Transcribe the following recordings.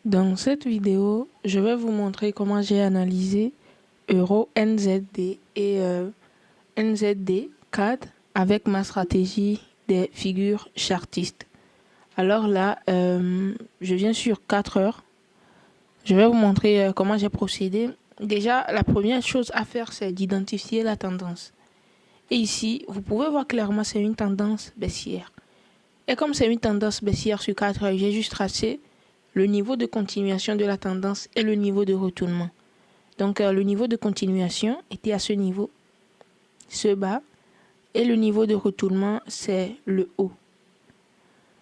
Dans cette vidéo, je vais vous montrer comment j'ai analysé Euro NZD et NZD CAD avec ma stratégie des figures chartistes. Alors là, je viens sur 4 heures. Je vais vous montrer comment j'ai procédé. Déjà, la première chose à faire, c'est d'identifier la tendance. Et ici, vous pouvez voir clairement, c'est une tendance baissière. Et comme c'est une tendance baissière sur 4 heures, j'ai juste tracé le niveau de continuation de la tendance et le niveau de retournement. Donc, le niveau de continuation était à ce niveau, ce bas, et le niveau de retournement, c'est le haut.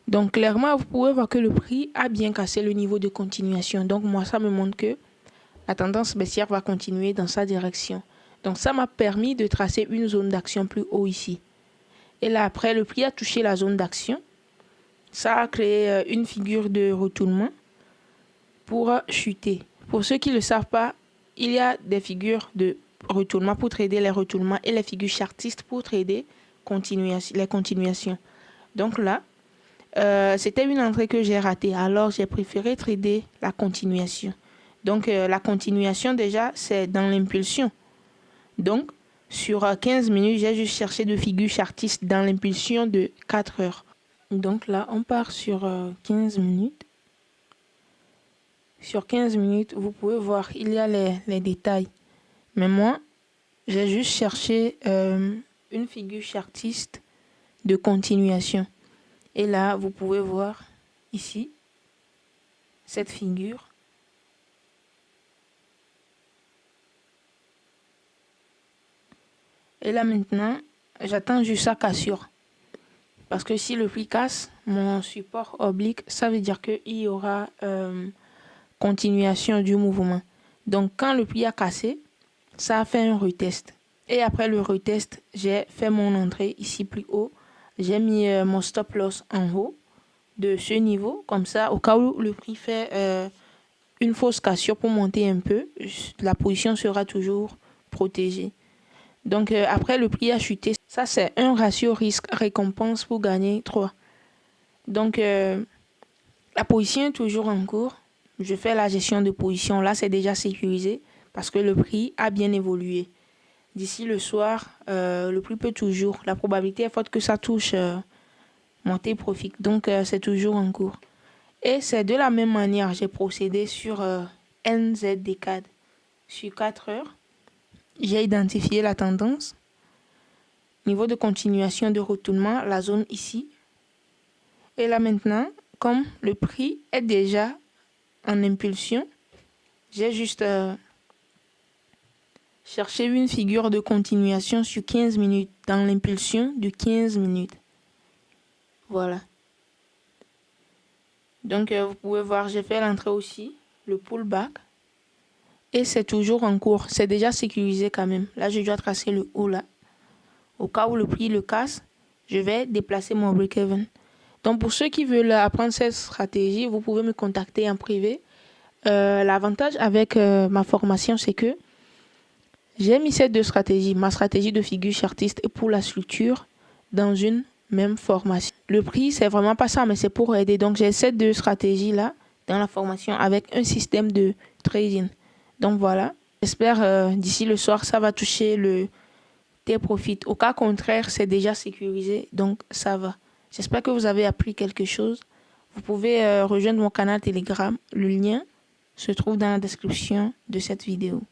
Donc, clairement, vous pouvez voir que le prix a bien cassé le niveau de continuation. Donc, moi, ça me montre que la tendance baissière va continuer dans sa direction. Donc, ça m'a permis de tracer une zone d'action plus haut ici. Et là, après, le prix a touché la zone d'action. Ça a créé une figure de retournement pour chuter. Pour ceux qui ne le savent pas, il y a des figures de retournement pour trader les retournements et les figures chartistes pour trader les continuations. Donc là, c'était une entrée que j'ai ratée. Alors, j'ai préféré trader la continuation. Donc, la continuation, déjà, c'est dans l'impulsion. Donc, sur 15 minutes, j'ai juste cherché de figures chartistes dans l'impulsion de 4 heures. Donc là, on part sur 15 minutes. Sur 15 minutes, vous pouvez voir, il y a les détails. Mais moi, j'ai juste cherché une figure chartiste de continuation. Et là, vous pouvez voir ici, cette figure. Et là maintenant, j'attends juste sa cassure. Parce que si le prix casse, mon support oblique, ça veut dire qu'il y aura continuation du mouvement. Donc quand le prix a cassé, ça a fait un retest. Et après le retest, j'ai fait mon entrée ici plus haut. J'ai mis mon stop loss en haut de ce niveau. Comme ça, au cas où le prix fait une fausse cassure pour monter un peu, la position sera toujours protégée. Donc après le prix a chuté. Ça c'est un ratio risque-récompense pour gagner 3. Donc la position est toujours en cours. Je fais la gestion de position. Là c'est déjà sécurisé parce que le prix a bien évolué. D'ici le soir, le prix peut toujours, la probabilité est forte que ça touche monter profit. Donc, c'est toujours en cours. Et c'est de la même manière, j'ai procédé sur NZD-CAD. Sur 4 heures, j'ai identifié la tendance. Niveau de continuation de retournement, la zone ici. Et là maintenant, comme le prix est déjà en impulsion, j'ai juste cherché une figure de continuation sur 15 minutes, dans l'impulsion de 15 minutes. Voilà. Donc, vous pouvez voir, j'ai fait l'entrée aussi, le pullback. Et c'est toujours en cours. C'est déjà sécurisé quand même. Là, je dois tracer le haut là. Au cas où le prix le casse, je vais déplacer mon break-even. Donc, pour ceux qui veulent apprendre cette stratégie, vous pouvez me contacter en privé. L'avantage avec ma formation, c'est que j'ai mis ces deux stratégies, ma stratégie de figure chartiste et pour la structure, dans une même formation. Le prix, c'est vraiment pas ça, mais c'est pour aider. Donc, j'ai ces deux stratégies-là dans la formation avec un système de trading. Donc, voilà. J'espère d'ici le soir, ça va toucher tes profits. Au cas contraire, c'est déjà sécurisé, donc ça va. J'espère que vous avez appris quelque chose. Vous pouvez rejoindre mon canal Telegram. Le lien se trouve dans la description de cette vidéo.